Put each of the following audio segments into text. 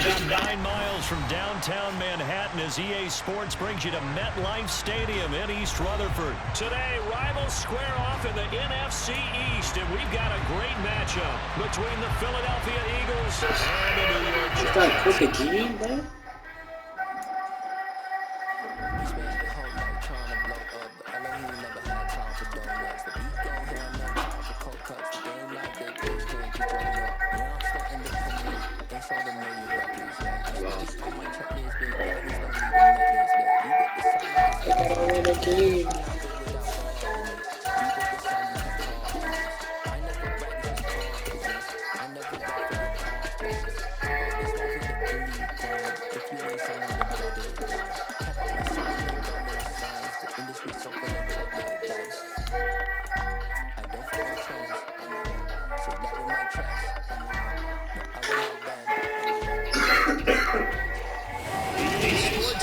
about 9 miles from downtown Manhattan as EA Sports brings you to MetLife Stadium in East Rutherford. Today, rivals square off in the NFC East, and we've got a great matchup between the Philadelphia Eagles and the New York Giants. It's not crooked game, bro.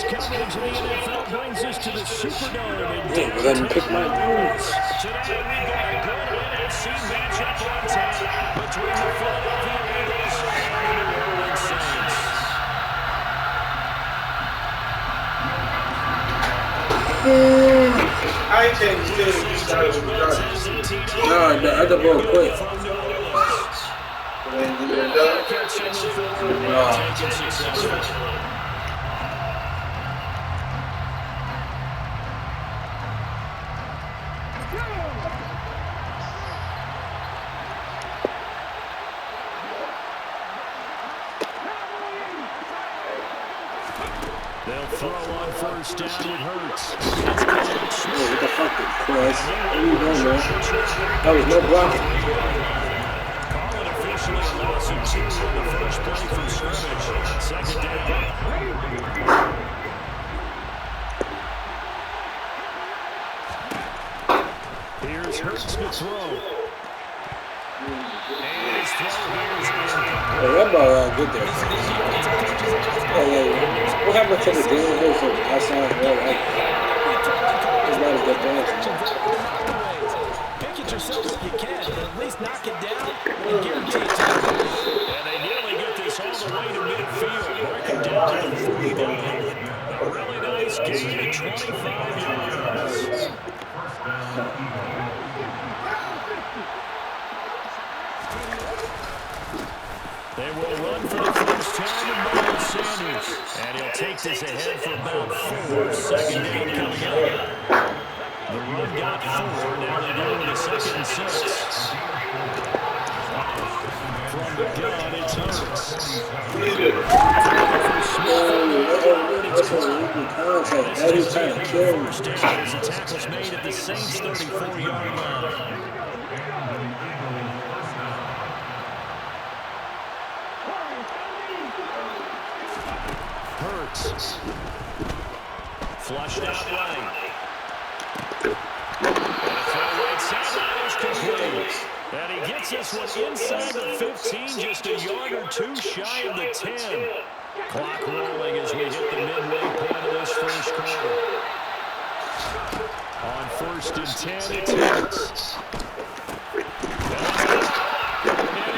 Coverage of the NFL brings us to the Superdome in We're gonna pick my moves. Today we've got a good NFC matchup on tap between the Philadelphia Eagles and the New Orleans Saints. I can't still start with the No, the other ball quit. They'll throw on first down with Hurts. What the fuck, Chris? What are you doing, man? That was no blocking. Call it officially a loss of 2 on the first play from scrimmage. Second down. Here's Hurts to throw. And his throw here is Oh, that ball good there. Yeah. What happened to the game here from outside? It's not a good dance. Pick it yourself if you can, but at least knock it down and guarantee it to you. And they nearly get this all the way to midfield. Breaking down to the 49. A really nice gain at 25 yards. They will run for the first time with Miles Sanders. And he'll take this ahead for about 4. Second down coming up. The run got 4. Now they go with a 2nd and 6. From the gun, it's Hurts. Every time kill him. First down as the tackle's made at the Saints' 34-yard line. Flushed out right. And a throw right sideline is complete. And he gets this one inside the 15, just a yard or 2 shy of the 10. Clock rolling as we hit the midway point of this first quarter. On 1st and 10, it's Hurts. And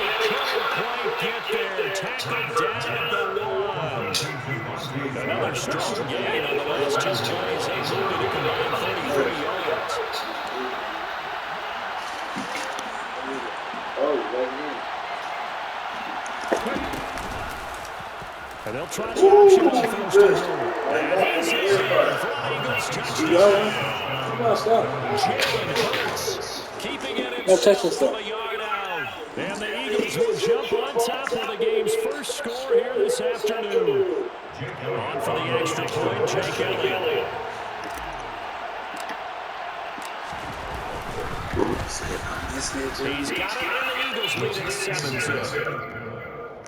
he couldn't quite get there. Tackled down at the 1. Another strong gain on the last 2 plays. They moved it a combined 33 yards. And they'll try the option on 1st and 2. And he's in there for Eagles touchdown. Jalen Hurts keeping it himself from a yard out. And the Eagles will jump on top of the game's first score here this afternoon. On for the extra point, Jake Elliott. He's got it, and the Eagles lead at 7-2.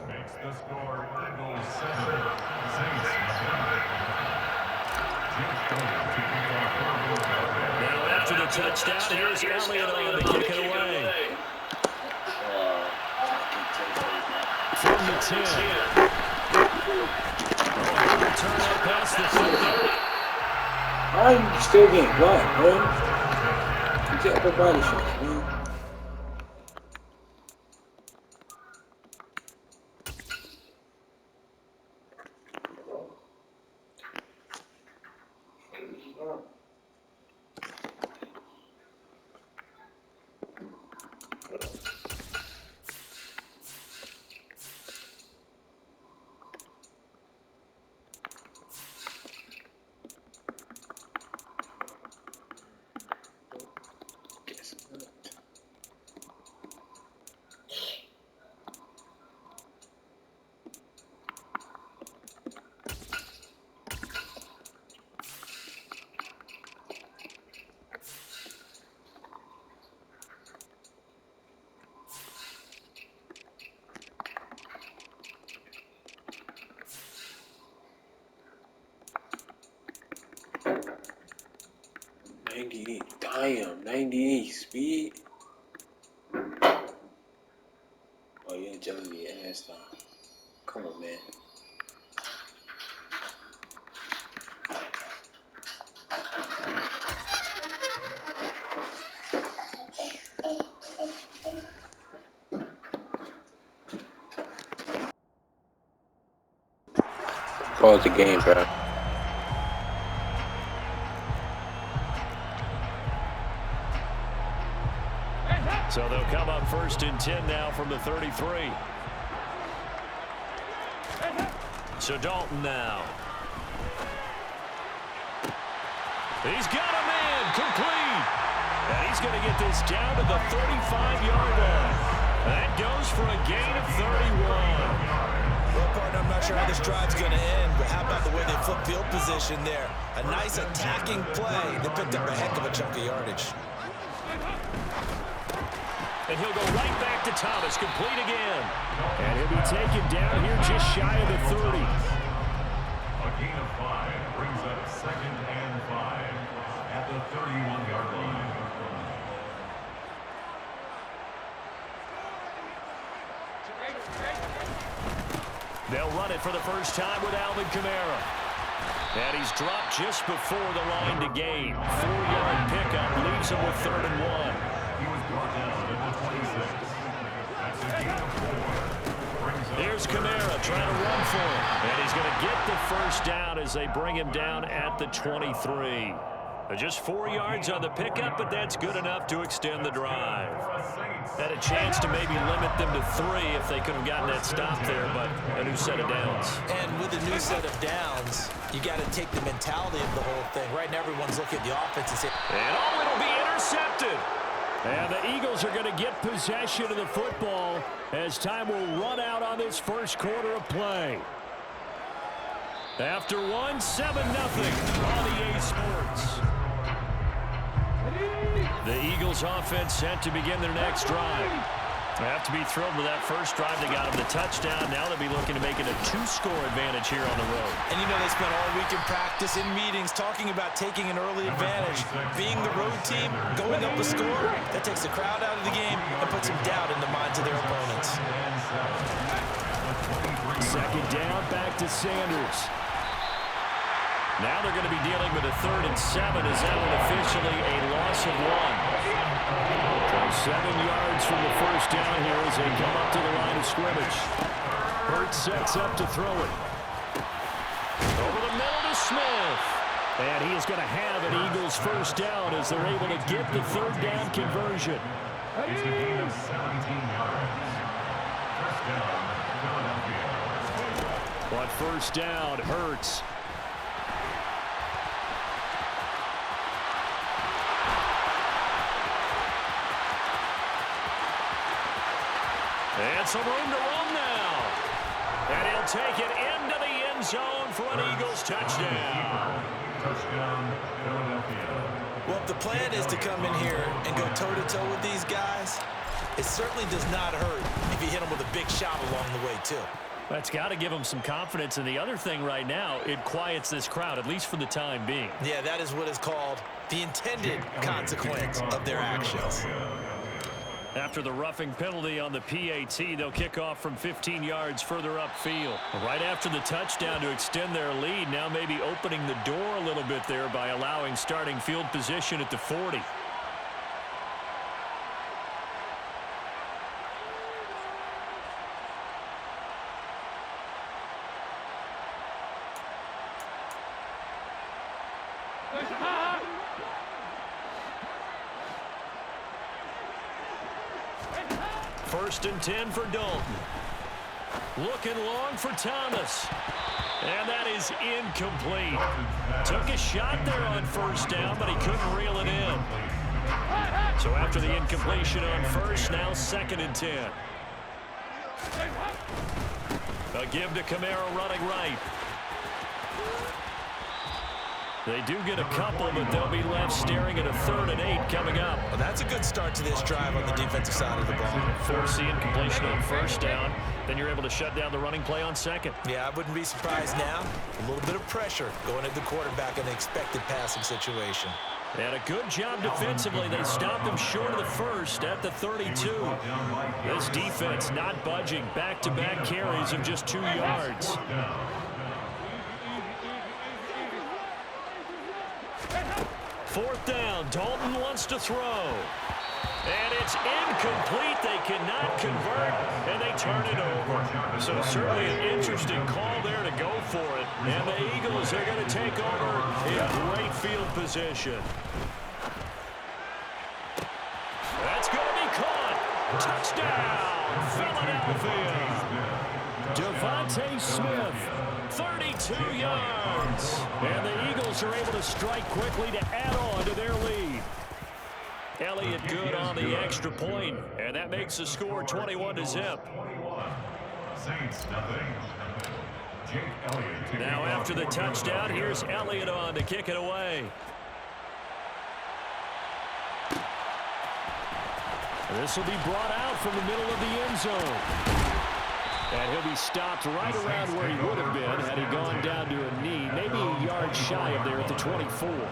Makes the score Eagles 7, Saints 9. Now after the touchdown, here's Elliott on to kick it away. From the 10. Turn up past the 50. I'm still getting blocked, bro. You get upper body shots, man. Damn, 98 speed. Oh, you're juggling your ass off. Come on, man. Pause the game, bro. So they'll come up 1st and 10 now from the 33. So Dalton now. He's got a man complete. And he's going to get this down to the 35-yard line. That goes for a gain of 31. Well, partner, I'm not sure how this drive's going to end, but how about the way they flip field position there? A nice attacking play. They picked up a heck of a chunk of yardage. And he'll go right back to Thomas, complete again. And he'll be taken down here just shy of the 30. A gain of 5 brings up 2nd and 5 at the 31-yard line. They'll run it for the first time with Alvin Kamara. And he's dropped just before the line to gain. 4-yard pickup leaves him with 3rd and 1. He was brought down at the 26. That's a gain of 4. Here's Kamara trying to run for him. And he's going to get the first down as they bring him down at the 23. Just 4 yards on the pickup, but that's good enough to extend the drive. Had a chance to maybe limit them to 3 if they could have gotten that stop there, but a new set of downs. And with a new set of downs, you got to take the mentality of the whole thing. Right now, everyone's looking at the offense and saying, and it'll be intercepted. And the Eagles are going to get possession of the football as time will run out on this first quarter of play. After 1, 7-0 on the A Sports. The Eagles offense set to begin their next drive. They have to be thrilled with that first drive. They got them the touchdown. Now they'll be looking to make it a 2-score advantage here on the road. And you know they spent all week in practice, in meetings, talking about taking an early advantage. Being the road team, going up a score, that takes the crowd out of the game and puts some doubt in the minds of their opponents. 2nd down, back to Sanders. Now they're going to be dealing with a 3rd and 7 as that one officially a loss of 1. So 7 yards from the first down here as they come up to the line of scrimmage. Hurts sets up to throw it. Over the middle to Smith. And he is going to have an Eagles first down as they're able to get the 3rd down conversion. It's a gain of 17 yards. First down, Philadelphia. But first down, Hurts. And some room to run now. And he'll take it into the end zone for an Eagles touchdown. Touchdown, Philadelphia. Well, if the plan is to come in here and go toe-to-toe with these guys, it certainly does not hurt if you hit them with a big shot along the way, too. That's got to give them some confidence. And the other thing right now, it quiets this crowd, at least for the time being. Yeah, that is what is called the intended consequence of their actions. After the roughing penalty on the PAT, they'll kick off from 15 yards further upfield. Right after the touchdown to extend their lead, now maybe opening the door a little bit there by allowing starting field position at the 40. First and 10 for Dalton. Looking long for Thomas. And that is incomplete. Took a shot there on first down, but he couldn't reel it in. So after the incompletion on first, now 2nd and 10. A give to Kamara running right. They do get a couple, but they'll be left staring at a 3rd and 8 coming up. Well, that's a good start to this drive on the defensive side of the ball. Force the incompletion on first down. Then you're able to shut down the running play on 2nd. Yeah, I wouldn't be surprised now. A little bit of pressure going at the quarterback in an expected passing situation. And a good job defensively. They stopped him short of the first at the 32. This defense not budging. Back-to-back carries of just 2 yards. Fourth down. Dalton wants to throw. And it's incomplete. They cannot convert, and they turn it over. So certainly an interesting call there to go for it. And the Eagles are going to take over in great field position. That's going to be caught. Touchdown, Philadelphia. Devontae Smith, 32 yards. And the Eagles are able to strike quickly to add on to their lead. Elliott good on the extra point, and that makes the score 21-0. Saints nothing. Jake Elliott. Now after the touchdown, here's Elliott on to kick it away. This will be brought out from the middle of the end zone. And he'll be stopped right around where he would have been had he gone down to a knee, maybe a yard shy of there at the 24.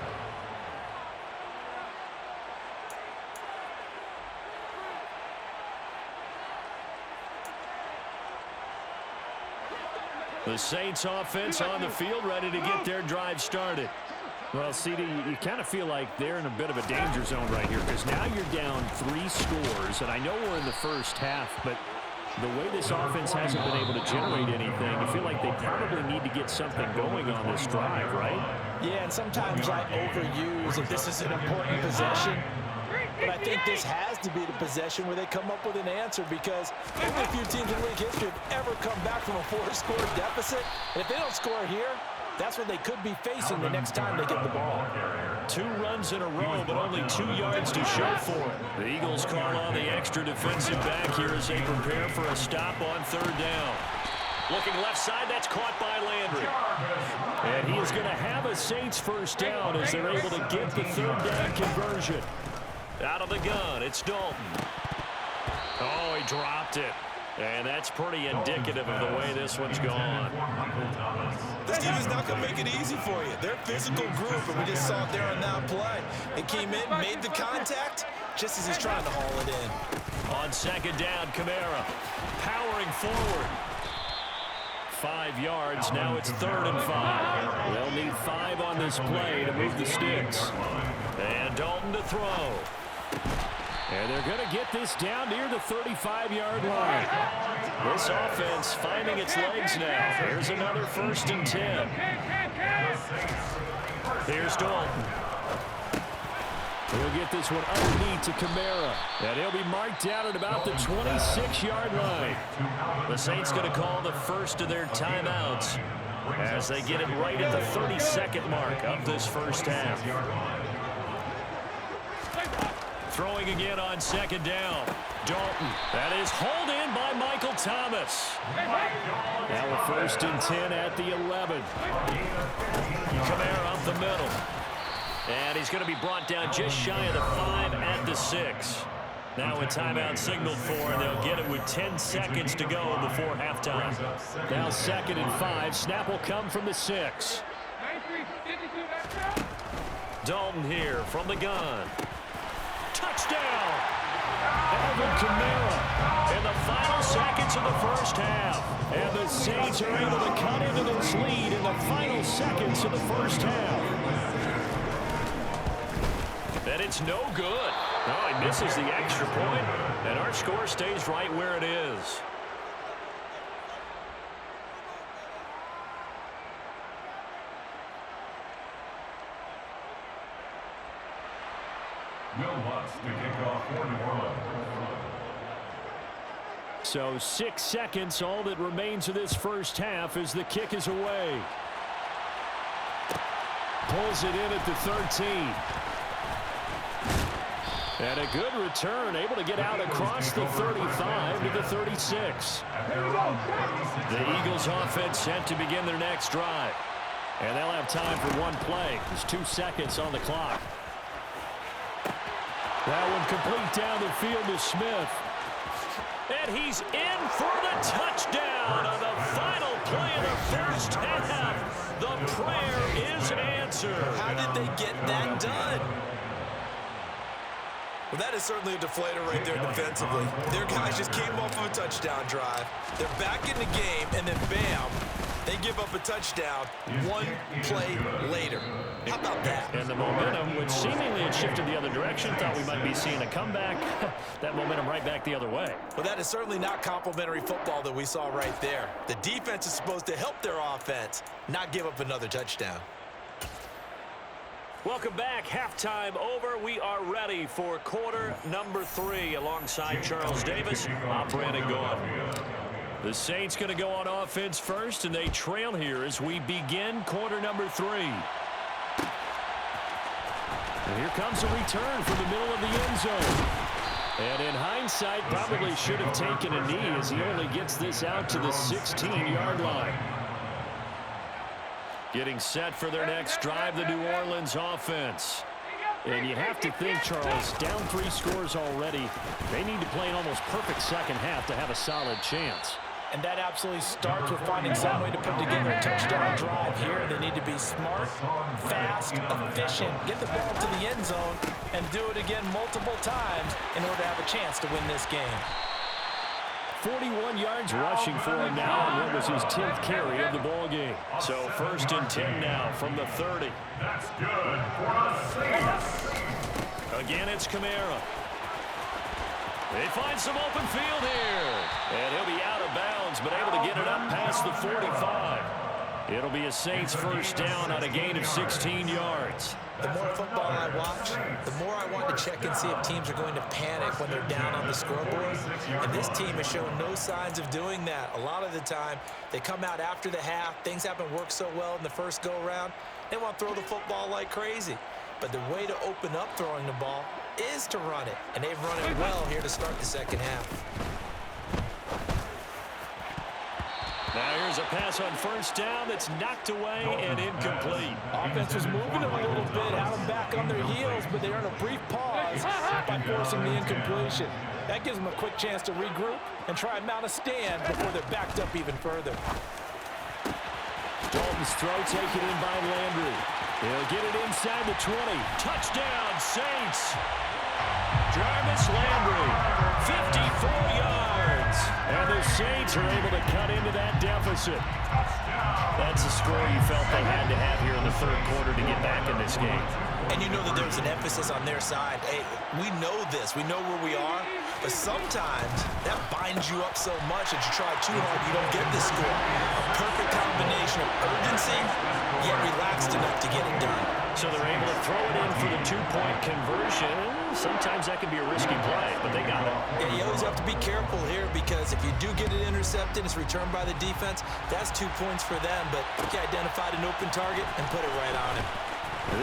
The Saints offense on the field, ready to get their drive started. Well, CD, you kind of feel like they're in a bit of a danger zone right here because now you're down 3 scores, and I know we're in the first half, but the way this offense hasn't been able to generate anything, I feel like they probably need to get something going on this drive, right? Yeah, and sometimes I overuse if this is an important possession. But I think this has to be the possession where they come up with an answer because only a few teams in league history have ever come back from a 4-score deficit. And if they don't score here, that's what they could be facing the next time they get the ball. 2 runs in a row, but only 2 yards to show for it. The Eagles call on the extra defensive back here as they prepare for a stop on 3rd down. Looking left side, that's caught by Landry. And he is going to have a Saints first down as they're able to get the 3rd down conversion. Out of the gun, it's Dalton. Oh, he dropped it. And that's pretty indicative of the way this one's gone. This team is not going to make it easy for you. They're a physical group, and we just saw it there on that play. It came in, made the contact, just as he's trying to haul it in. On 2nd down, Kamara powering forward. 5 yards, now it's 3rd and 5. They'll need 5 on this play to move the sticks. And Dalton to throw. And they're going to get this down near the 35-yard line. This offense finding its legs now. Here's another 1st and 10. Here's Dalton. He'll get this one underneath to Kamara. And he'll be marked down at about the 26-yard line. The Saints going to call the first of their timeouts as they get it right at the 32nd mark of this first half. Throwing again on 2nd down. Dalton. That is hauled in by Michael Thomas. Now a 1st and 10 at the 11. Kamara up the middle. And he's going to be brought down just shy of the 5 at the 6. Now a timeout signaled for, and they'll get it with 10 seconds to go before halftime. Now 2nd and 5. Snap will come from the 6. Dalton here from the gun. Touchdown! Alvin Kamara in the final seconds of the first half. And the Saints are able to cut into this lead in the final seconds of the first half. And it's no good. Oh, he misses the extra point, and our score stays right where it is. Will Lutz to kick off for New Orleans. So 6 seconds, all that remains of this first half as the kick is away. Pulls it in at the 13. And a good return, able to get out across the 35 to the 36. The Eagles offense set to begin their next drive. And they'll have time for one play. There's 2 seconds on the clock. That one complete down the field to Smith. And he's in for the touchdown on the final play of the first half. The prayer is answered. How did they get that done? Well, that is certainly a deflator right there defensively. Their guys just came off of a touchdown drive. They're back in the game, and then bam, they give up a touchdown one play later. How about that? And the momentum, which seemingly had shifted the other direction, thought we might be seeing a comeback. That momentum right back the other way. Well, that is certainly not complimentary football that we saw right there. The defense is supposed to help their offense, not give up another touchdown. Welcome back. Halftime over. We are ready for quarter number 3 alongside Charles Davis. I'm Brandon Gaughan. The Saints going to go on offense first, and they trail here as we begin quarter number 3. And here comes a return from the middle of the end zone. And in hindsight, probably should have taken a knee as he only gets this out to the 16-yard line. Getting set for their next drive, the New Orleans offense. And you have to think, Charles, down 3 scores already. They need to play an almost perfect second half to have a solid chance. And that absolutely starts with finding some way to put together a touchdown drive here. They need to be smart, fast, efficient, get the ball to the end zone, and do it again multiple times in order to have a chance to win this game. 41 yards rushing for him now, and what was his 10th carry of the ball game. So 1st and 10 now from the 30. That's good for a Saints. Again, it's Kamara. They find some open field here. And he'll be out of bounds, but able to get it up past the 45. It'll be a Saints first down on a gain of 16 yards. The more football I watch, the more I want to check and see if teams are going to panic when they're down on the scoreboard. And this team has shown no signs of doing that. A lot of the time, they come out after the half. Things haven't worked so well in the first go-around. They want to throw the football like crazy. But the way to open up throwing the ball is to run it. And they've run it well here to start the second half. Now here's a pass on first down that's knocked away and incomplete. Offense was moving a little bit, had them back on their heels, but they earned a brief pause by forcing the incompletion. That gives them a quick chance to regroup and try and mount a stand before they're backed up even further. Dalton's throw taken in by Landry. He'll get it inside the 20. Touchdown, Saints. Jarvis Landry, 54 yards. And the Saints are able to cut into that deficit. That's a score you felt they had to have here in the third quarter to get back in this game. And you know that there's an emphasis on their side. Hey, we know this. We know where we are. But sometimes that binds you up so much that you try too hard, you don't get the score. A perfect combination of urgency, yet relaxed enough to get it done. So they're able to throw it in for the 2-point conversion. Sometimes that can be a risky play, but they got it. Yeah, you always have to be careful here because if you do get it intercepted, it's returned by the defense, that's 2 points for them. But you identified an open target and put it right on him.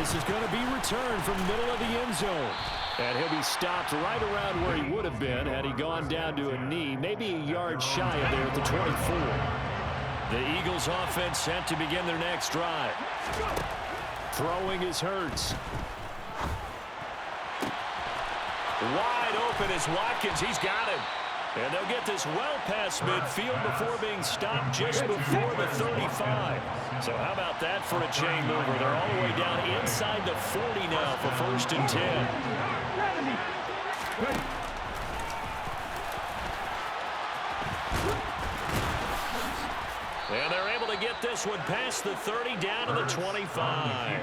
This is going to be returned from the middle of the end zone. And he'll be stopped right around where he would have been had he gone down to a knee, maybe a yard shy of there at the 24. The Eagles offense set to begin their next drive. Throwing is Hurts. Wide open is Watkins. He's got him. And they'll get this well past midfield before being stopped just before the 35. So how about that for a chain mover? They're all the way down inside the 40 now for 1st and 10. And they're able to get this one past the 30 down to the 25.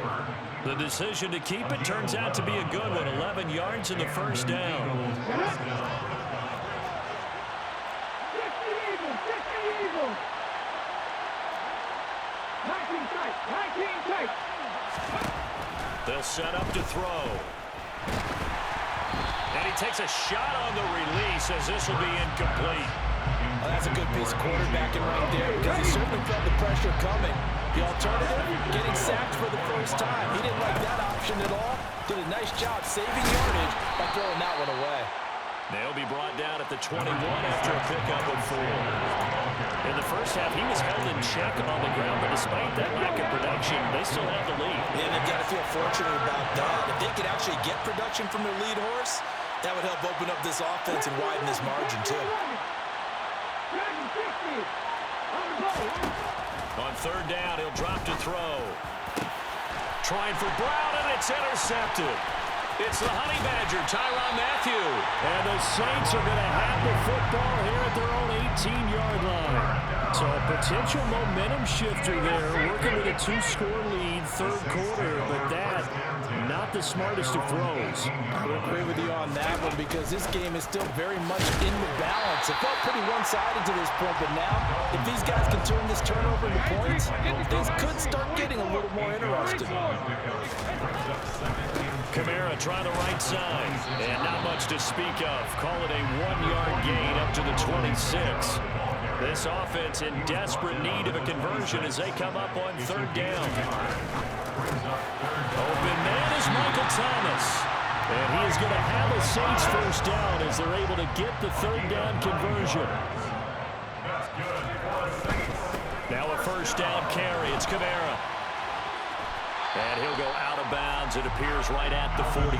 The decision to keep it turns out to be a good one. 11 yards in the first down. They'll set up to throw. And he takes a shot on the release as this will be incomplete. Well, that's a good piece of quarterbacking right there because he certainly felt the pressure coming. The alternative, getting sacked for the first time. He didn't like that option at all. Did a nice job saving yardage by throwing that one away. They'll be brought down at the 21 after a pickup of 4. In the first half, he was held in check on the ground, but despite that lack of production, they still have the lead. Yeah, they've got to feel fortunate about that. If they could actually get production from their lead horse, that would help open up this offense and widen this margin, too. On 3rd down, he'll drop to throw. Trying for Brown, and it's intercepted. It's the Honey Badger, Tyrann Mathieu. And the Saints are going to have the football here at their own 18-yard line. So a potential momentum shifter there, working with a 2-score lead, third quarter, but that, not the smartest of throws. I would agree with you on that one because this game is still very much in the balance. It felt pretty one-sided to this point, but now, if these guys can turn this turnover into points, things could start getting a little more interesting. Kamara trying the right side, and not much to speak of. Call it a 1-yard gain up to the 26. This offense in desperate need of a conversion as they come up on third down. Open man is Michael Thomas. And he is going to have a Saints first down as they're able to get the third down conversion. Now a first down carry. It's Kamara. And he'll go out of bounds, it appears, right at the 45.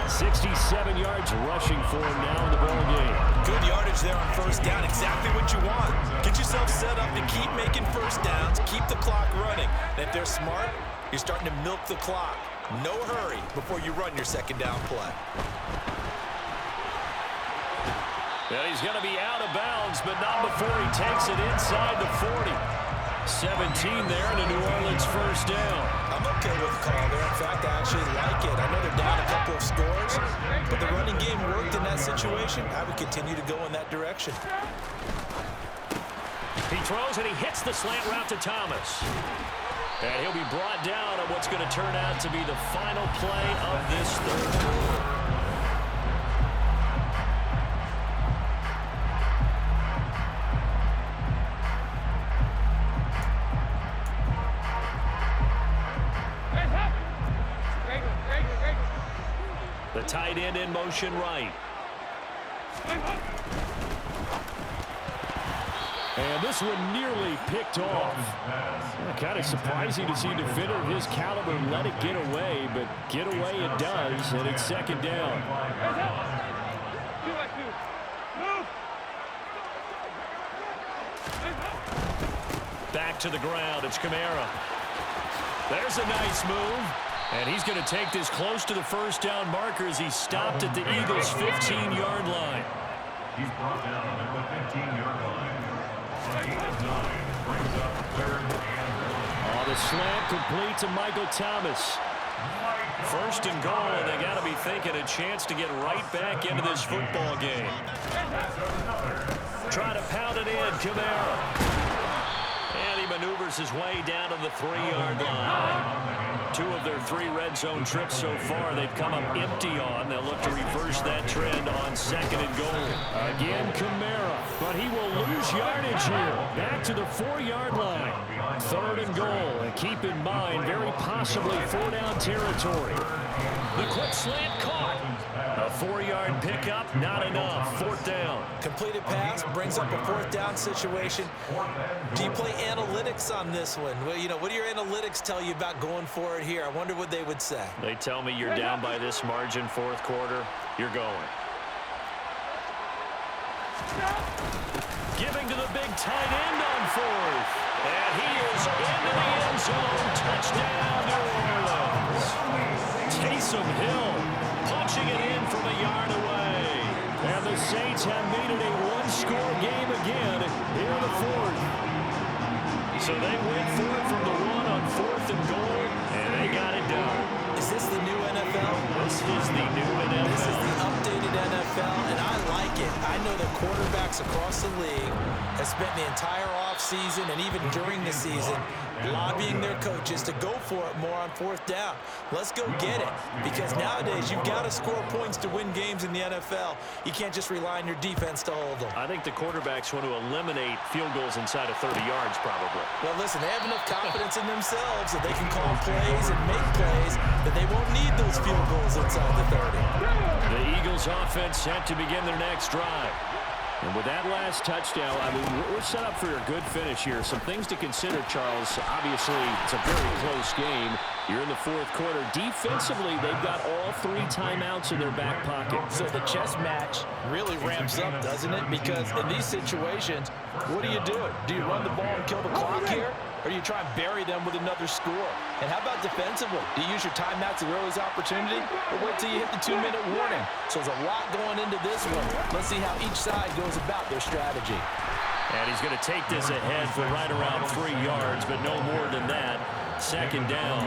67 yards rushing for him now in the ball game. Good yardage there on first down. Exactly what you want. Get yourself set up to keep making first downs, keep the clock running. And if they're smart, you're starting to milk the clock. No hurry before you run your second down play. Well, he's going to be out of bounds, but not before he takes it inside the 40. 17 there and a New Orleans first down. I'm okay with the call there. In fact, I actually like it. I know they're down a couple of scores, but the running game worked in that situation. I would continue to go in that direction. He throws and he hits the slant route to Thomas. And he'll be brought down on what's going to turn out to be the final play of this third quarter. The tight end in motion right. And this one nearly picked off. Kind of surprising to see a defender of his caliber let it get away, but get away it does, and it's second down. Back to the ground, it's Kamara. There's a nice move. And he's going to take this close to the first down marker as he stopped at the Eagles' 15-yard line. He's brought down at the 15-yard line. A gain of 9 brings up third and 1. The slant complete to Michael Thomas. First and goal, and they got to be thinking a chance to get right back into this football game. Try to pound it in, Kamara. And he maneuvers his way down to the 3-yard line. 2 of their 3 red zone trips so far they've come up empty on. They'll look to reverse that trend on second and goal. Again, Kamara, but he will lose yardage here. Back to the 4-yard line. Third and goal, and keep in mind, very possibly 4-down territory. The quick slant caught. A 4-yard pickup, not enough. Fourth down. Completed pass brings up a 4th down situation. Do you play analytics on this one? Well, you know, what do your analytics tell you about going for it here? I wonder what they would say. They tell me you're down by this margin, fourth quarter, you're going. Giving to the big tight end on fourth. And he is into the end zone. Touchdown, New Orleans. Taysom Hill punching it in from a yard away. And the Saints have made it a 1-score game again here in the fourth. So they went for it from the 1 on fourth and goal, and they got it done. Is this the new NFL? This is the new NFL. This is the updated NFL, and I like it. I know that quarterbacks across the league have spent the entire offseason and even during the season lobbying their coaches to go for it more on fourth down. Let's go get it, because nowadays you've got to score points to win games in the NFL. You can't just rely on your defense to hold them. I think the quarterbacks want to eliminate field goals inside of 30 yards probably. Well, listen, they have enough confidence in themselves that they can call plays and make plays that they won't need those field goals inside the 30. The Eagles offense set to begin their next drive. And with that last touchdown, I mean, we're set up for a good finish here. Some things to consider, Charles. Obviously, it's a very close game. You're in the fourth quarter. Defensively, they've got all 3 timeouts in their back pocket. So the chess match really ramps up, doesn't it? Because in these situations, what do? Do you run the ball and kill the clock here? Or do you try and bury them with another score? And how about defensively? Do you use your timeouts at your earliest opportunity, or wait till you hit the 2-minute warning? So there's a lot going into this one. Let's see how each side goes about their strategy. And he's going to take this ahead for right around 3 yards, but no more than that. Second down.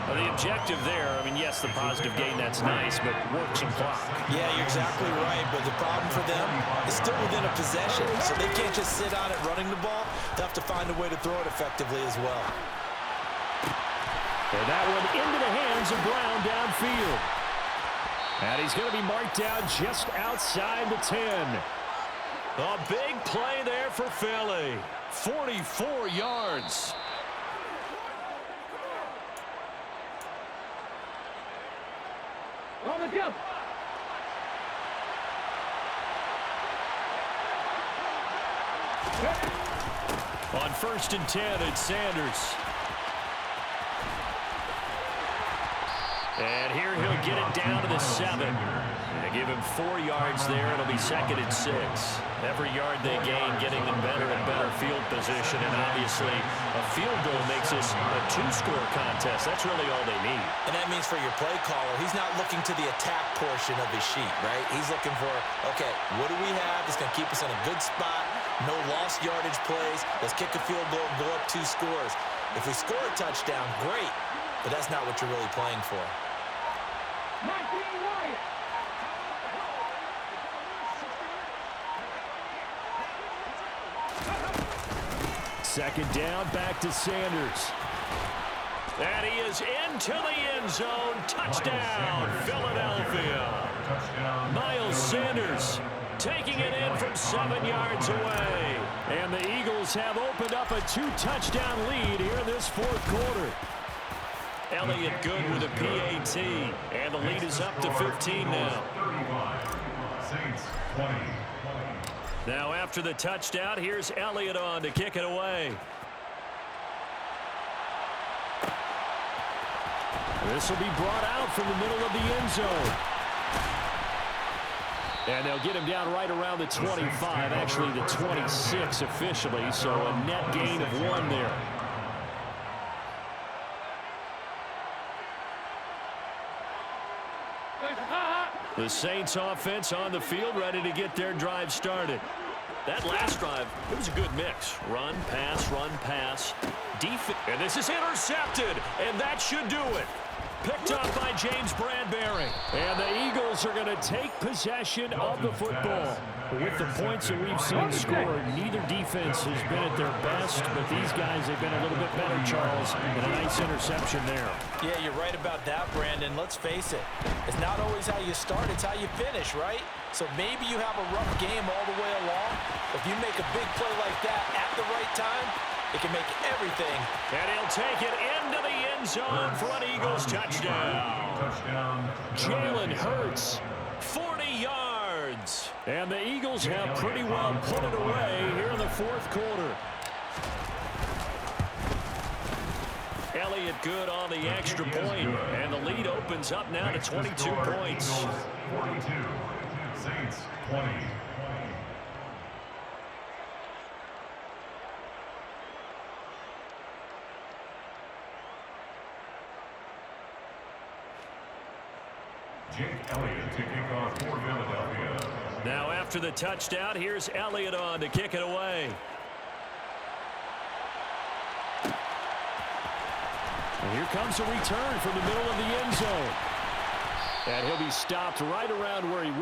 Well, the objective there, I mean, yes, the positive gain, that's nice, but work some clock. Yeah, you're exactly right, but the problem for them is still within a possession, so they can't just sit on it running the ball. They'll have to find a way to throw it effectively as well. And that one into the hands of Brown downfield. And he's going to be marked down just outside the 10. A big play there for Philly. 44 yards. On 1st and 10, it's Sanders. And here he'll get it down to the 7. They give him 4 yards there. It'll be 2nd and 6. Every yard they gain, getting them better and better field position. And obviously, a field goal makes this a 2-score contest. That's really all they need. And that means for your play caller, he's not looking to the attack portion of his sheet, right? He's looking for, okay, what do we have that's going to keep us in a good spot? No lost yardage plays. Let's kick a field goal and go up 2 scores. If we score a touchdown, great. But that's not what you're really playing for. Second down, back to Sanders. And he is into the end zone. Touchdown, Philadelphia. Miles Sanders taking it in from 7 yards away. And the Eagles have opened up a 2-touchdown lead here in this 4th quarter. Elliott good with a PAT. And the lead is up to 15 now. Now after the touchdown, here's Elliott on to kick it away. This will be brought out from the middle of the end zone. And they'll get him down right around the 25, actually the 26 officially, so a net gain of 1 there. The Saints offense on the field, ready to get their drive started. That last drive, it was a good mix. Run, pass, defense. And this is intercepted, and that should do it. Picked up by James Bradbury. And the Eagles are going to take possession of the football. With the points that we've seen scored, neither defense has been at their best, but these guys have been a little bit better, Charles, and a nice interception there. Yeah, you're right about that, Brandon. Let's face it. It's not always how you start, it's how you finish, right? So maybe you have a rough game all the way along. If you make a big play like that at the right time, it can make everything. And he'll take it into the end zone for an Eagles touchdown. Jalen Hurts, 40 yards. And the Eagles have pretty well put it away here in the 4th quarter. Elliott good on the extra point, and the lead opens up now to 22 points. 42, Saints 20. Jake Elliott to kick off for Philadelphia. Now after the touchdown, here's Elliott on to kick it away. And here comes a return from the middle of the end zone. And he'll be stopped right around where he would